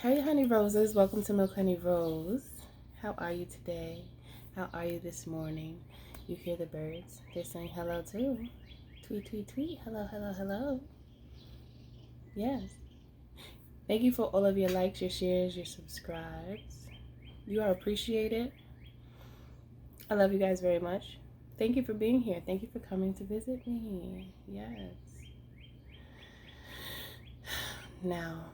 Hey, honey roses, welcome to Milk Honey Rose. How are you today? How are you this morning? You hear the birds? They're saying hello too. Tweet, tweet, tweet. Hello, hello, hello. Yes. Thank you for all of your likes, your shares, your subscribes. You are appreciated. I love you guys very much. Thank you for being here. Thank you for coming to visit me. Yes. Now,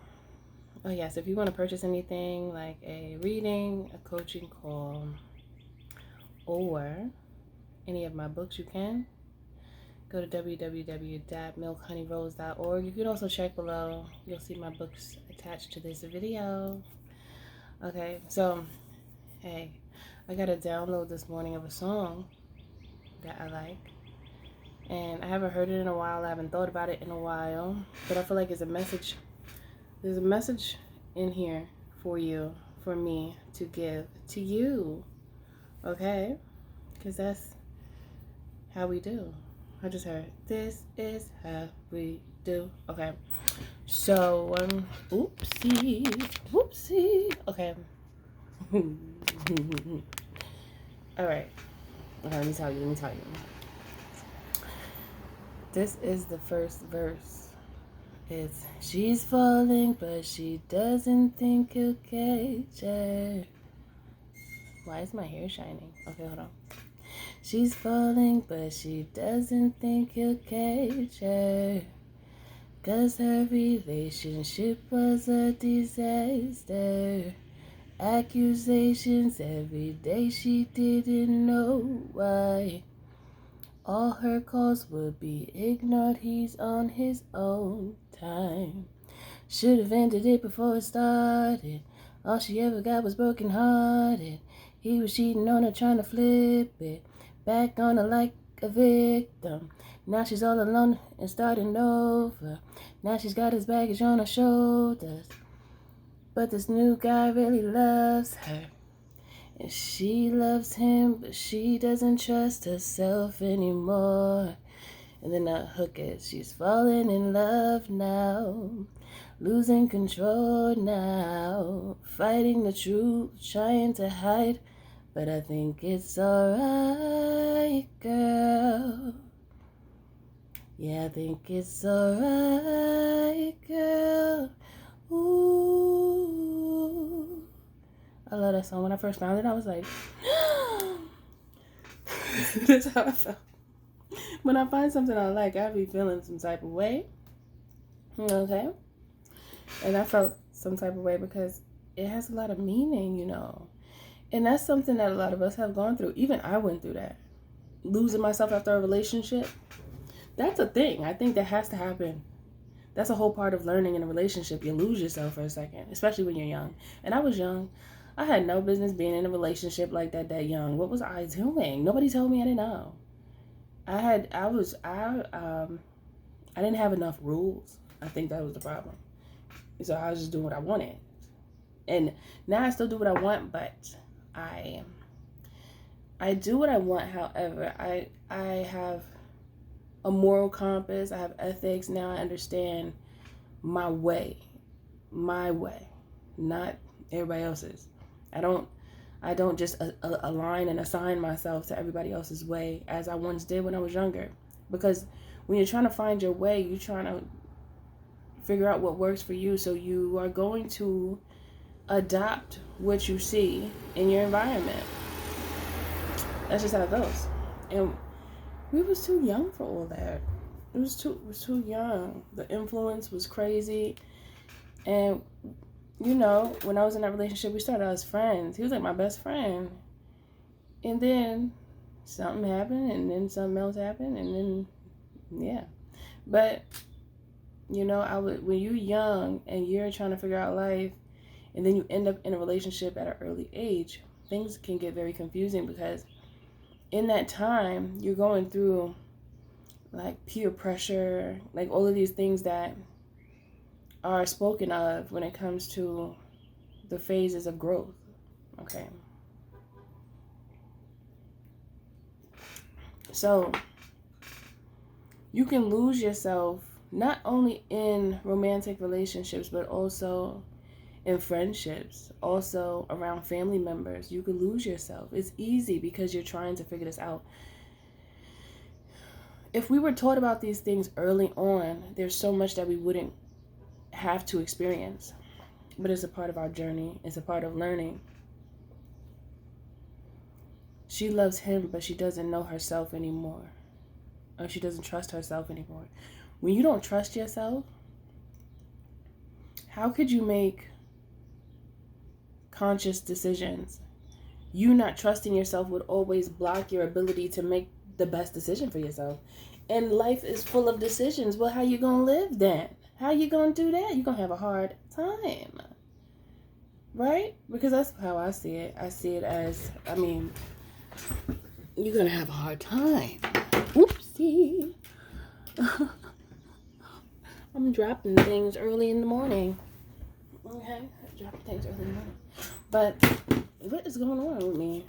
oh yes, if you want to purchase anything like a reading, a coaching call, or any of my books, you can go to www.milkhoneyrose.org. You can also check below. You'll see my books attached to this video. Okay, so hey, I got a download this morning of a song that I like, and I haven't heard it in a while. I haven't thought about it in a while, but I feel like it's a message. There's a message in here for you, for me to give to you. Okay, because that's how we do. I just heard, this is how we do. Okay. So, oopsie. Okay. All right. Okay, let me tell you. This is the first verse. It's, she's falling, but she doesn't think he'll catch her. Why is my hair shining? Okay, hold on. She's falling, but she doesn't think he'll catch her. 'Cause her relationship was a disaster. Accusations every day, she didn't know why. All her calls would be ignored, he's on his own time. Should've ended it before it started. All she ever got was broken hearted. He was cheating on her, trying to flip it back on her like a victim. Now she's all alone and starting over. Now she's got his baggage on her shoulders. But this new guy really loves her. And she loves him, but she doesn't trust herself anymore. And then the hook is, she's falling in love now. Losing control now. Fighting the truth, trying to hide. But I think it's alright, girl. Yeah, I think it's alright, girl. Ooh. I love that song. When I first found it, I was like, that's how I felt. When I find something I like, I be feeling some type of way. Okay? And I felt some type of way because it has a lot of meaning, you know. And that's something that a lot of us have gone through. Even I went through that. Losing myself after a relationship. That's a thing. I think that has to happen. That's a whole part of learning in a relationship. You lose yourself for a second, especially when you're young. And I was young. I had no business being in a relationship like that young. What was I doing? Nobody told me. I didn't know. I didn't have enough rules. I think that was the problem. So I was just doing what I wanted. And now I still do what I want, but I do what I want. However, I have a moral compass. I have ethics. Now I understand my way, not everybody else's. I don't just align and assign myself to everybody else's way as I once did when I was younger. Because when you're trying to find your way, you're trying to figure out what works for you. So you are going to adopt what you see in your environment. That's just how it goes. And we was too young for all that. It was too young. The influence was crazy. And you know, when I was in that relationship, we started out as friends. He was like my best friend. And then something happened, and then something else happened, and then, yeah. But, you know, when you're young and you're trying to figure out life, and then you end up in a relationship at an early age, things can get very confusing because in that time, you're going through, like, peer pressure, like all of these things that are spoken of when it comes to the phases of growth. Okay. So you can lose yourself not only in romantic relationships, but also in friendships, also around family members. You could lose yourself. It's easy because you're trying to figure this out. If we were taught about these things early on, there's so much that we wouldn't have to experience. But it's a part of our journey. It's a part of learning. She loves him, but she doesn't know herself anymore. Or she doesn't trust herself anymore. When you don't trust yourself, how could you make conscious decisions? You not trusting yourself would always block your ability to make the best decision for yourself. And life is full of decisions. Well, how you gonna live then? How you gonna do that? You're gonna have a hard time. Right? Because that's how I see it. I see it as, you're gonna have a hard time. Oopsie. I'm dropping things early in the morning. Okay? Dropping things early in the morning. But what is going on with me?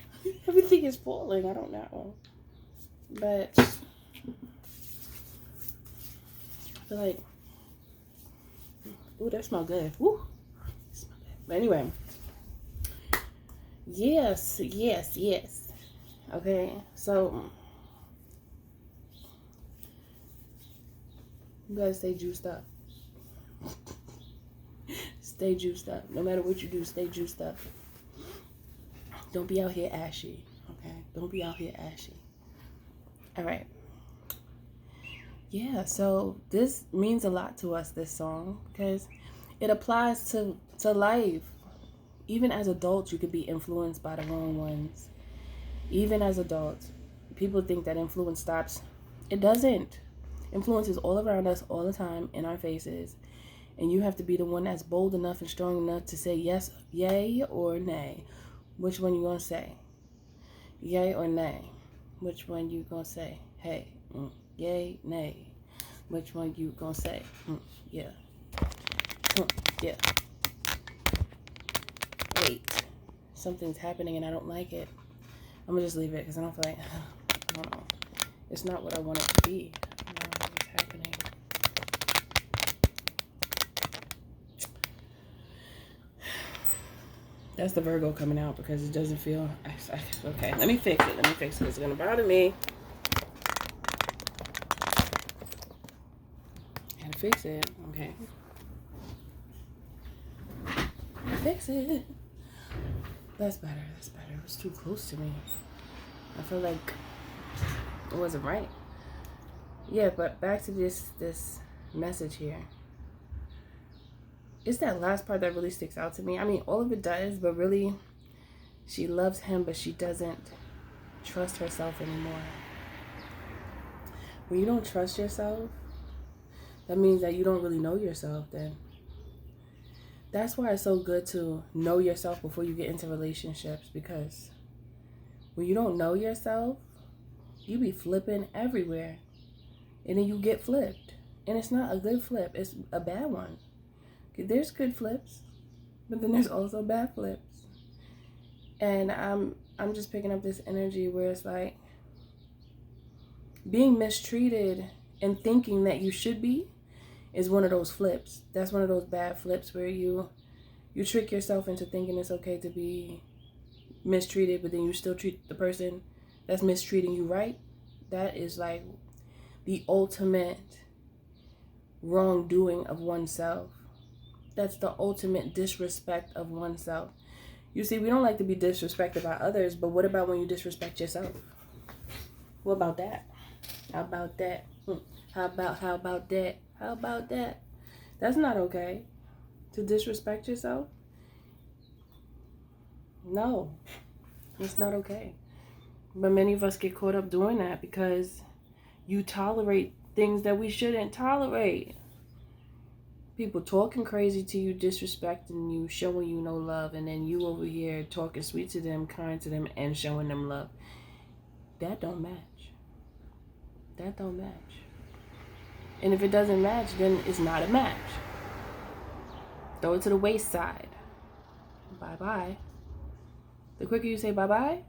Everything is falling. I don't know. But I feel like, ooh, that smells good. Woo. Smell good. But anyway. Yes. Okay, so you gotta stay juiced up. Stay juiced up. No matter what you do, stay juiced up. Don't be out here ashy. Okay? Don't be out here ashy. Alright. Yeah, so this means a lot to us, this song, because it applies to life. Even as adults, you could be influenced by the wrong ones. Even as adults, people think that influence stops. It doesn't. Influence is all around us all the time, in our faces. And you have to be the one that's bold enough and strong enough to say yes, yay, or nay. Which one you gonna say? Yay or nay? Which one you gonna say? Hey, yay, nay. Which one you gonna say? Yeah. Yeah. Wait. Something's happening and I don't like it. I'm gonna just leave it because I don't feel like, I don't know. It's not what I want it to be. I don't know what's happening. That's the Virgo coming out because it doesn't feel, okay, let me fix it. It's gonna bother me. Gotta fix it, okay. Fix it. That's better. It was too close to me. I feel like it wasn't right. Yeah, but back to this message here. It's that last part that really sticks out to me. All of it does, but really, she loves him, but she doesn't trust herself anymore. When you don't trust yourself, that means that you don't really know yourself then. That's why it's so good to know yourself before you get into relationships, because when you don't know yourself, you be flipping everywhere. And then you get flipped. And it's not a good flip. It's a bad one. There's good flips, but then there's also bad flips. And I'm just picking up this energy where it's like being mistreated and thinking that you should be is one of those flips. That's one of those bad flips where you trick yourself into thinking it's okay to be mistreated, but then you still treat the person that's mistreating you right. That is like the ultimate wrongdoing of oneself. That's the ultimate disrespect of oneself. You see, we don't like to be disrespected by others, but what about when you disrespect yourself? What about that? How about that? How about that? That's not okay. To disrespect yourself? No, it's not okay. But many of us get caught up doing that because you tolerate things that we shouldn't tolerate. People talking crazy to you, disrespecting you, showing you no love, and then you over here talking sweet to them, kind to them, and showing them love. That don't match. That don't match. And if it doesn't match, then it's not a match. Throw it to the wayside. Bye-bye. The quicker you say bye-bye,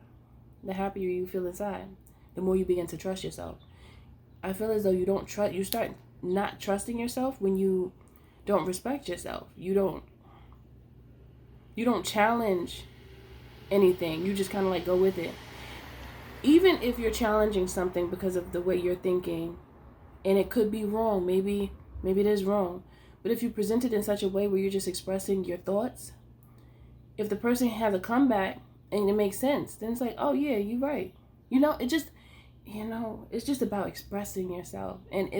the happier you feel inside. The more you begin to trust yourself. I feel as though you don't trust. You start not trusting yourself when you don't respect yourself. You don't You don't challenge anything. You just kind of like go with it. Even if you're challenging something because of the way you're thinking, and it could be wrong, maybe it is wrong, but if you present it in such a way where you're just expressing your thoughts, if the person has a comeback and it makes sense, then it's like, oh yeah, you're right. It's just about expressing yourself. And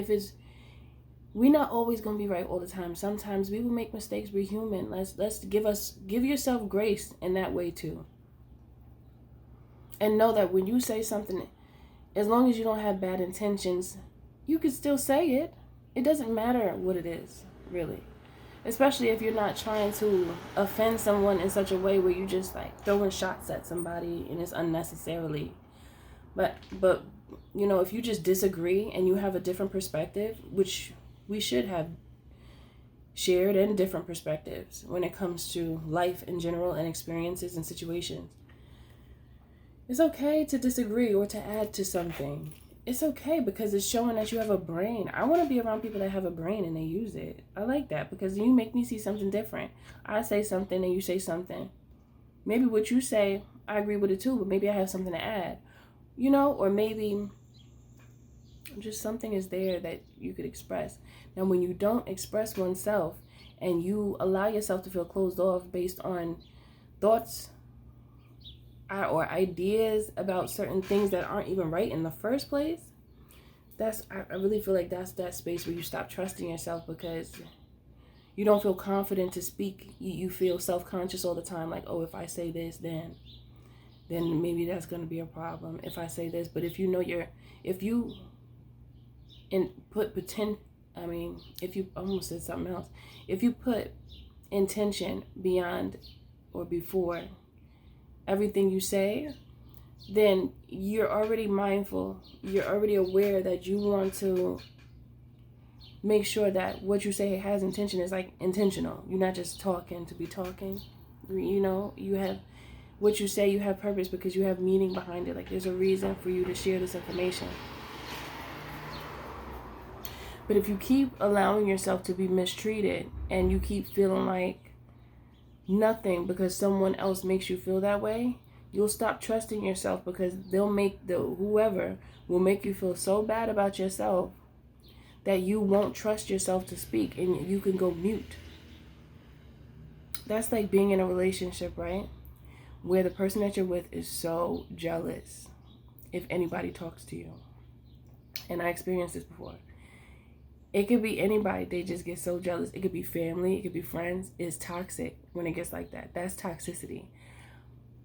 we're not always going to be right all the time. Sometimes we will make mistakes. We're human. Let's give yourself grace in that way too. And know that when you say something, as long as you don't have bad intentions, you can still say it. It doesn't matter what it is, really. Especially if you're not trying to offend someone in such a way where you just like throwing shots at somebody and it's unnecessarily. But if you just disagree and you have a different perspective, which we should have shared and different perspectives when it comes to life in general and experiences and situations. It's okay to disagree or to add to something. It's okay because it's showing that you have a brain. I want to be around people that have a brain and they use it. I like that because you make me see something different. I say something and you say something. Maybe what you say, I agree with it too, but maybe I have something to add. Or maybe just something is there that you could express. Now, when you don't express oneself and you allow yourself to feel closed off based on thoughts or ideas about certain things that aren't even right in the first place, I really feel like that's that space where you stop trusting yourself because you don't feel confident to speak. You feel self-conscious all the time, like, oh, if I say this, then maybe that's going to be a problem if I say this. But if you almost said something else. If you put intention beyond or before everything you say, then you're already mindful. You're already aware that you want to make sure that what you say has intention is like intentional. You're not just talking to be talking. You have what you say, you have purpose because you have meaning behind it. Like there's a reason for you to share this information. But if you keep allowing yourself to be mistreated and you keep feeling like nothing because someone else makes you feel that way, you'll stop trusting yourself because whoever will make you feel so bad about yourself that you won't trust yourself to speak and you can go mute. That's like being in a relationship, right? Where the person that you're with is so jealous if anybody talks to you. And I experienced this before. It could be anybody. They just get so jealous. It could be family. It could be friends. It's toxic when it gets like that. That's toxicity.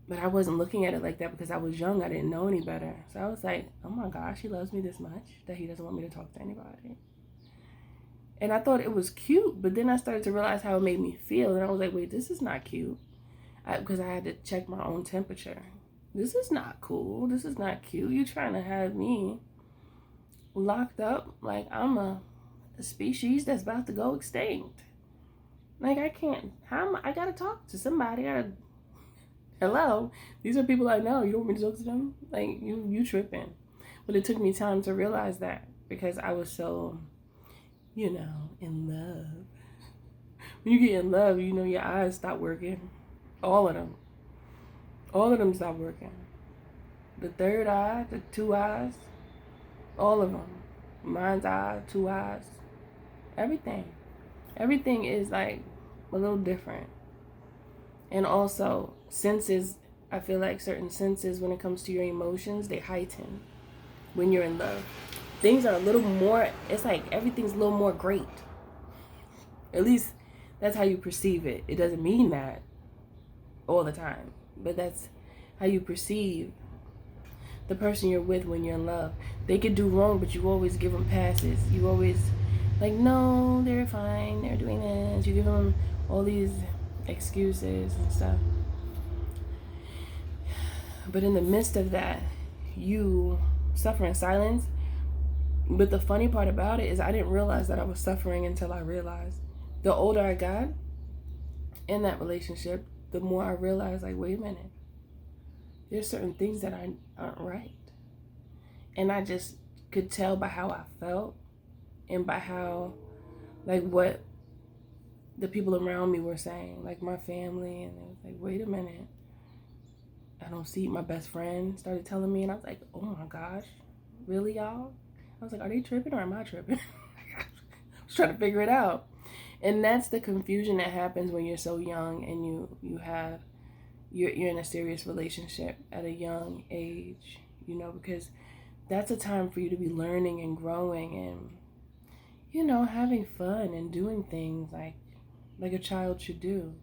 But I wasn't looking at it like that because I was young. I didn't know any better. So I was like, oh my gosh, he loves me this much that he doesn't want me to talk to anybody. And I thought it was cute. But then I started to realize how it made me feel. And I was like, wait, this is not cute. Because I had to check my own temperature. This is not cool. This is not cute. You're trying to have me locked up like I'm a species that's about to go extinct. Like I can't. I gotta talk to somebody. Hello, these are people I know. You don't want me to talk to them? Like you tripping? But it took me time to realize that because I was so, in love. When you get in love, your eyes stop working. All of them stop working. The third eye, the two eyes, all of them. Mind's eye, two eyes. Everything is like a little different. And also senses, I feel like certain senses when it comes to your emotions, they heighten when you're in love. Things are a little more, it's like everything's a little more great. At least that's how you perceive it. It doesn't mean that all the time, but that's how you perceive the person you're with when you're in love. They could do wrong, but you always give them passes. You always like, no, they're fine, they're doing this. You give them all these excuses and stuff. But in the midst of that, you suffer in silence. But the funny part about it is I didn't realize that I was suffering until I realized. The older I got in that relationship, the more I realized, like, wait a minute. There's certain things that aren't right. And I just could tell by how I felt and by how, like, what the people around me were saying, like my family, and it was like, wait a minute, I don't see. My best friend started telling me, and I was like, oh my gosh, really, y'all? I was like, are they tripping or am I tripping? I was trying to figure it out. And that's the confusion that happens when you're so young and you're in a serious relationship at a young age, you know, because that's a time for you to be learning and growing and, you know, having fun and doing things like a child should do,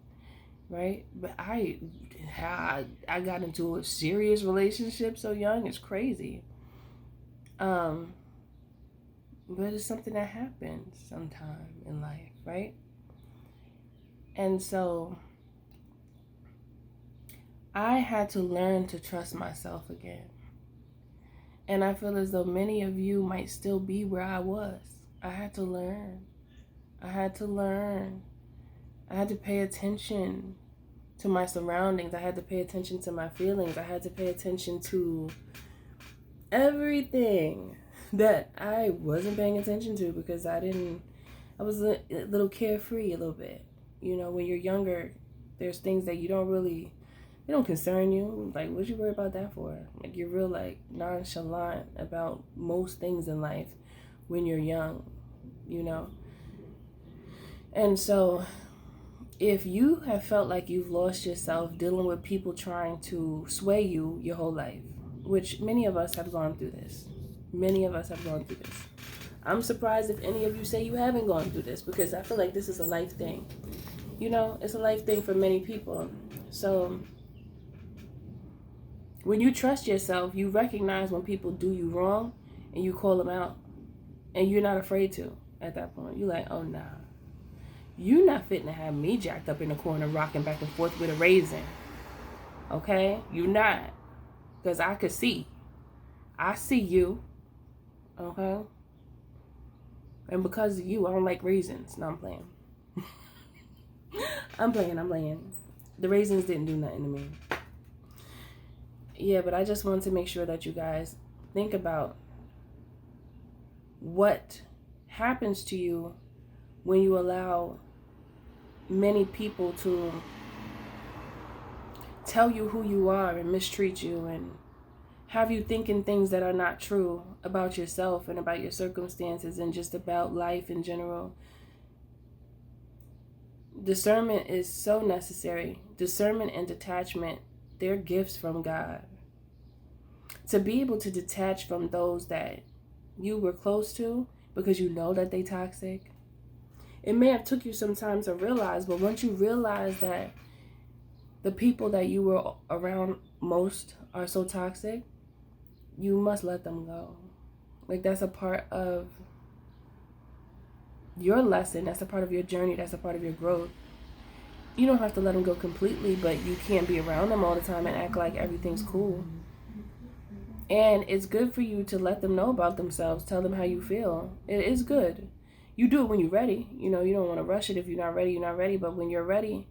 right? But I got into a serious relationship so young, it's crazy. But it's something that happens sometime in life, right? And so I had to learn to trust myself again. And I feel as though many of you might still be where I was. I had to learn. I had to pay attention to my surroundings. I had to pay attention to my feelings. I had to pay attention to everything that I wasn't paying attention to because I was a little carefree a little bit. You know, when you're younger, there's things that they don't concern you. Like, what you worry about that for? Like, you're real, like, nonchalant about most things in life when you're young, you know? And so, if you have felt like you've lost yourself dealing with people trying to sway you your whole life, which many of us have gone through this. Many of us have gone through this. I'm surprised if any of you say you haven't gone through this because I feel like this is a life thing. You know, it's a life thing for many people. So, when you trust yourself, you recognize when people do you wrong and you call them out. And you're not afraid to at that point. You're like, oh, nah. You're not fitting to have me jacked up in the corner rocking back and forth with a raisin. Okay? You're not. Because I could see. I see you. Okay? And because of you, I don't like raisins. No, I'm playing. I'm playing. The raisins didn't do nothing to me. Yeah, but I just wanted to make sure that you guys think about what happens to you when you allow many people to tell you who you are and mistreat you and have you thinking things that are not true about yourself and about your circumstances and just about life in general. Discernment is so necessary. Discernment and detachment, they're gifts from God. To be able to detach from those that you were close to because you know that they toxic. It may have took you some time to realize, but once you realize that the people that you were around most are so toxic, you must let them go. Like, that's a part of your lesson. That's a part of your journey. That's a part of your growth. You don't have to let them go completely, but you can't be around them all the time and act like everything's cool. And it's good for you to let them know about themselves. Tell them how you feel. It is good. You do it when you're ready. You know, you don't want to rush it. If you're not ready, you're not ready. But when you're ready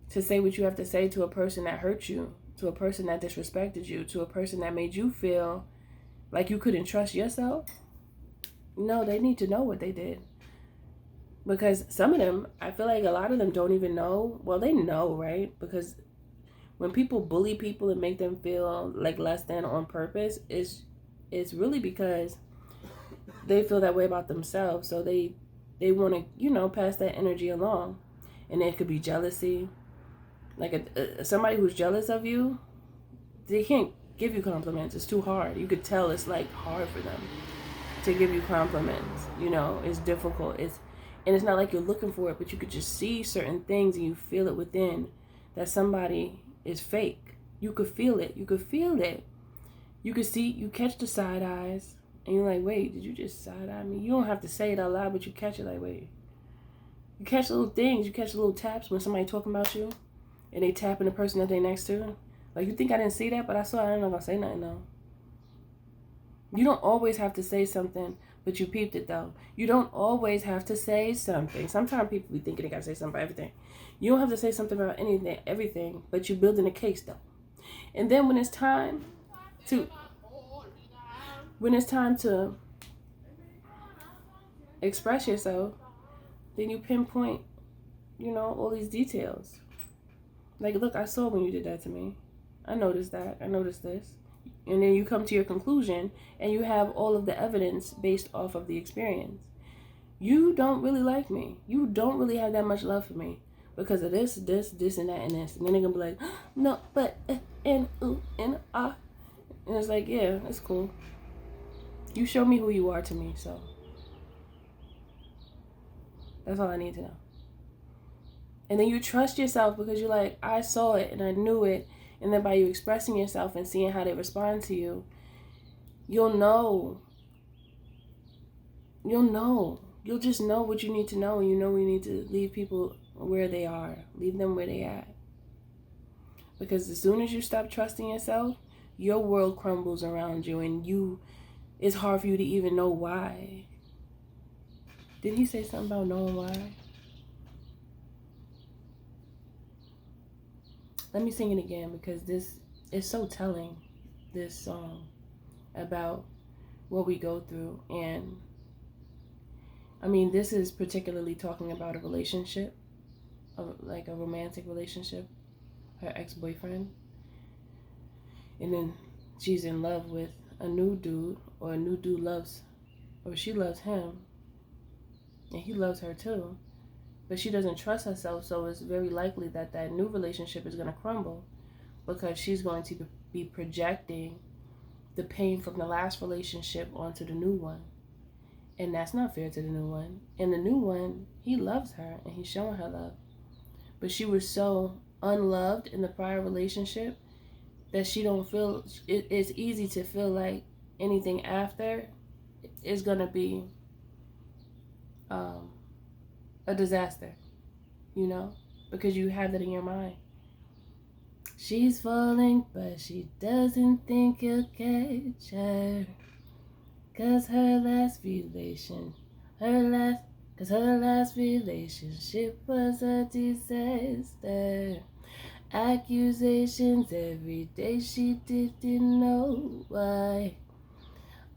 to say what you have to say to a person that hurt you, to a person that disrespected you, to a person that made you feel like you couldn't trust yourself, no, they need to know what they did. Because some of them, I feel like a lot of them don't even know. Well, they know, right? Because when people bully people and make them feel like less than on purpose, it's really because they feel that way about themselves. So they want to, you know, pass that energy along. And it could be jealousy. Like somebody who's jealous of you, they can't give you compliments. It's too hard. You could tell it's like hard for them to give you compliments. You know, it's difficult. And it's not like you're looking for it, but you could just see certain things and you feel it within that somebody is fake. You could feel it. You could feel it. You could see, you catch the side eyes and you're like, wait, did you just side eye me? You don't have to say it out loud, but you catch it like, wait. You catch little things. You catch little taps when somebody talking about you and they tapping the person that they next to. Like, you think I didn't see that, but I saw it. I'm not going to say nothing, though. You don't always have to say something, but you peeped it, though. You don't always have to say something. Sometimes people be thinking they got to say something about everything. You don't have to say something about anything, everything, but you're building a case, though. And then when it's time to express yourself, then you pinpoint you know, all these details. Like, look, I saw when you did that to me. I noticed that. I noticed this. And then you come to your conclusion and you have all of the evidence based off of the experience. You don't really like me. You don't really have that much love for me because of this, and that, and this. And then they're going to be like, no, but, and, ooh, and, ah. And it's like, yeah, that's cool. You show me who you are to me, so. That's all I need to know. And then you trust yourself because you're like, I saw it and I knew it. And then by you expressing yourself and seeing how they respond to you, you'll know. You'll know. You'll just know what you need to know. And you know you need to leave people where they are. Leave them where they at. Because as soon as you stop trusting yourself, your world crumbles around you. And it's hard for you to even know why. Did he say something about knowing why? Let me sing it again because this is so telling, this song, about what we go through. And I mean, this is particularly talking about a relationship, like a romantic relationship, her ex-boyfriend. And then she's in love with a new dude, or a new dude she loves him, and he loves her too. But she doesn't trust herself, so it's very likely that that new relationship is going to crumble because she's going to be projecting the pain from the last relationship onto the new one. And that's not fair to the new one. And the new one, he loves her and he's showing her love. But she was so unloved in the prior relationship that she don't feel, it's easy to feel like anything after is going to be a disaster, you know, because you have that in your mind. She's falling, but she doesn't think he'll catch her. Cause her last relationship was a disaster. Accusations every day, she didn't know why.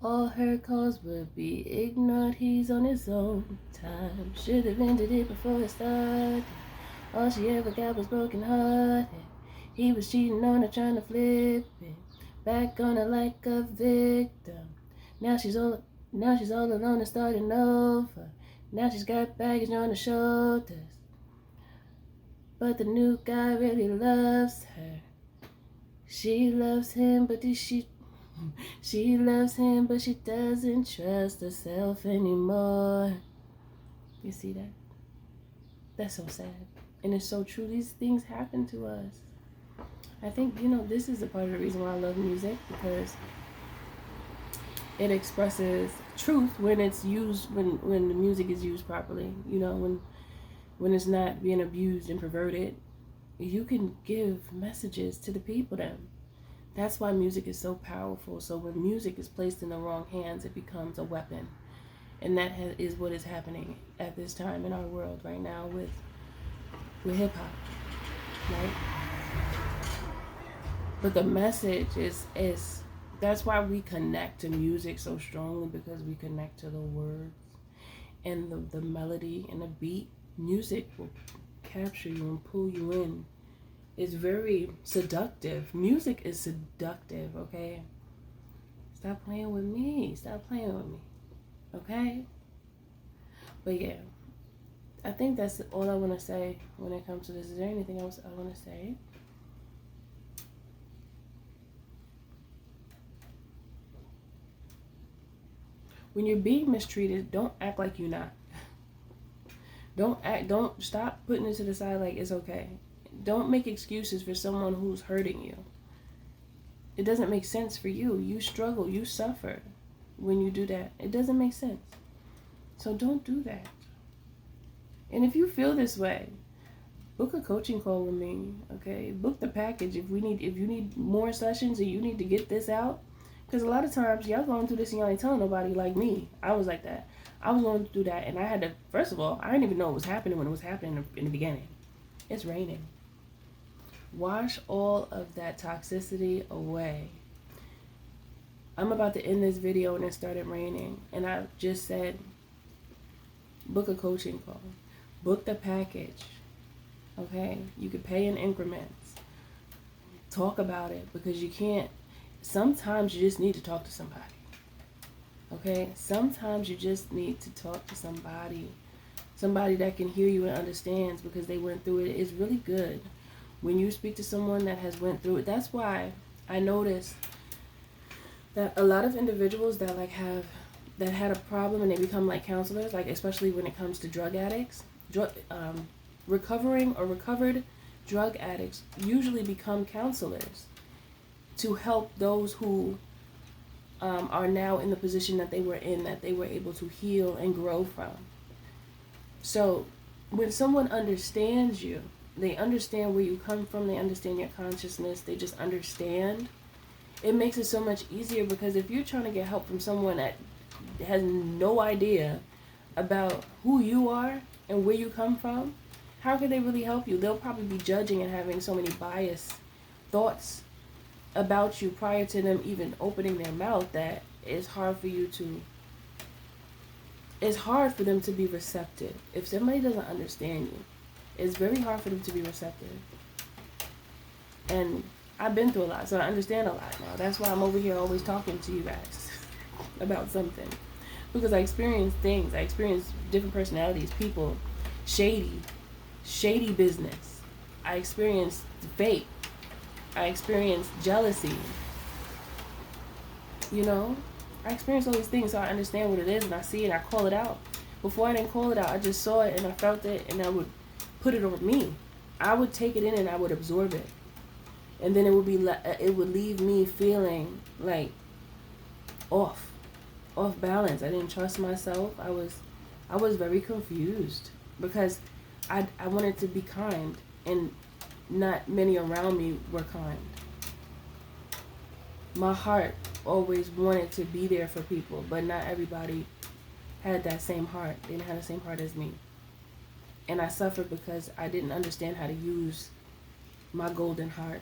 All her calls would be ignored, he's on his own time. Should have ended it before it started. All she ever got was broken hearted. He was cheating on her, trying to flip it back on her like a victim. Now she's all alone and starting over. Now she's got baggage on her shoulders. But the new guy really loves her. She loves him, but she loves him, but she doesn't trust herself anymore. You see that? That's so sad. And it's so true. These things happen to us. I think, you know, this is a part of the reason why I love music, because it expresses truth when it's used, when the music is used properly. You know, when it's not being abused and perverted, you can give messages to the people then. That's why music is so powerful. So when music is placed in the wrong hands, it becomes a weapon. And that is what is happening at this time in our world right now with hip-hop, right? But the message is that's why we connect to music so strongly, because we connect to the words and the melody and the beat. Music will capture you and pull you in. It's very seductive. Music is seductive, okay? Stop playing with me. Stop playing with me, okay? But yeah, I think that's all I want to say when it comes to this. Is there anything else I want to say? When you're being mistreated, don't act like you're not. Don't stop putting it to the side like it's okay. Don't make excuses for someone who's hurting you. It doesn't make sense for you. You struggle, you suffer when you do that. It doesn't make sense. So don't do that. And if you feel this way, book a coaching call with me, okay? Book the package if you need more sessions and you need to get this out. Because a lot of times, y'all going through this and y'all ain't telling nobody. Like me. I was like that. I was going through that, and I had to, first of all, I didn't even know it was happening when it was happening in the beginning. It's raining. Wash all of that toxicity away. I'm about to end this video and it started raining. And I just said, book a coaching call. Book the package. Okay? You could pay in increments. Talk about it, because you can't. Sometimes you just need to talk to somebody. Okay? Sometimes you just need to talk to somebody. Somebody that can hear you and understands because they went through it. Is really good when you speak to someone that has went through it. That's why I noticed that a lot of individuals that had a problem and they become like counselors, like especially when it comes to drug addicts, recovering or recovered drug addicts usually become counselors to help those who are now in the position that they were in, that they were able to heal and grow from. So when someone understands you, they understand where you come from, they understand your consciousness, they just understand. It makes it so much easier, because if you're trying to get help from someone that has no idea about who you are and where you come from, how can they really help you? They'll probably be judging and having so many biased thoughts about you prior to them even opening their mouth that it's hard for them to be receptive. If somebody doesn't understand you, it's very hard for them to be receptive. And I've been through a lot, so I understand a lot now. That's why I'm over here always talking to you guys about something. Because I experienced things. I experienced different personalities, people, shady business. I experienced fate. I experienced jealousy. You know? I experienced all these things, so I understand what it is, and I see it, and I call it out. Before I didn't call it out, I just saw it, and I felt it, and I would put it on me. I would take it in, and I would absorb it. And then it would leave me feeling like off balance. I didn't trust myself. I was very confused because I wanted to be kind, and not many around me were kind. My heart always wanted to be there for people, but not everybody had that same heart. They didn't have the same heart as me. And I suffered because I didn't understand how to use my golden heart.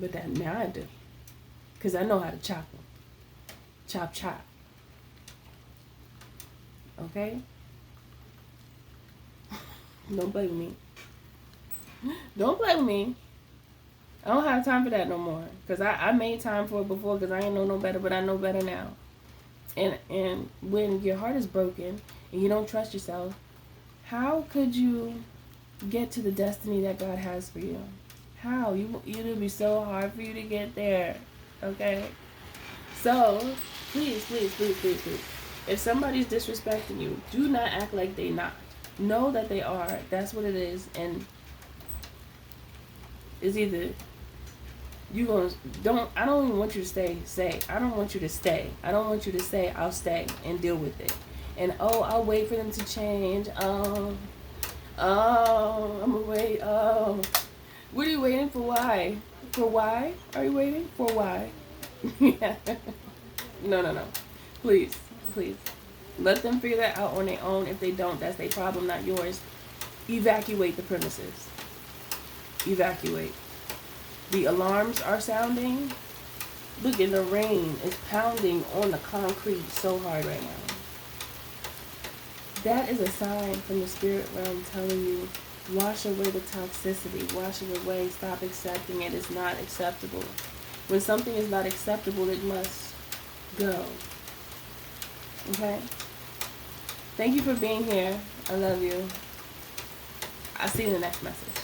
But that now I do. Because I know how to chop them. Chop. Okay? Don't play with me. Don't play with me. I don't have time for that no more. Because I made time for it before because I ain't know no better, but I know better now. And when your heart is broken and you don't trust yourself, how could you get to the destiny that God has for you? How? It'll be so hard for you to get there. Okay? So, please. If somebody's disrespecting you, do not act like they not. Know that they are. That's what it is. And it's either I don't even want you to say, I don't want you to stay. I don't want you to say, I'll stay and deal with it. And, I'll wait for them to change. I'm gonna wait. What are you waiting for? Why? For why? Are you waiting? For why? Yeah. No. Please. Let them figure that out on their own. If they don't, that's their problem, not yours. Evacuate the premises. Evacuate. The alarms are sounding. Look, and the rain is pounding on the concrete so hard right now. That is a sign from the spirit realm telling you, wash away the toxicity. Wash it away. Stop accepting it. It's not acceptable. When something is not acceptable, it must go. Okay? Thank you for being here. I love you. I'll see you in the next message.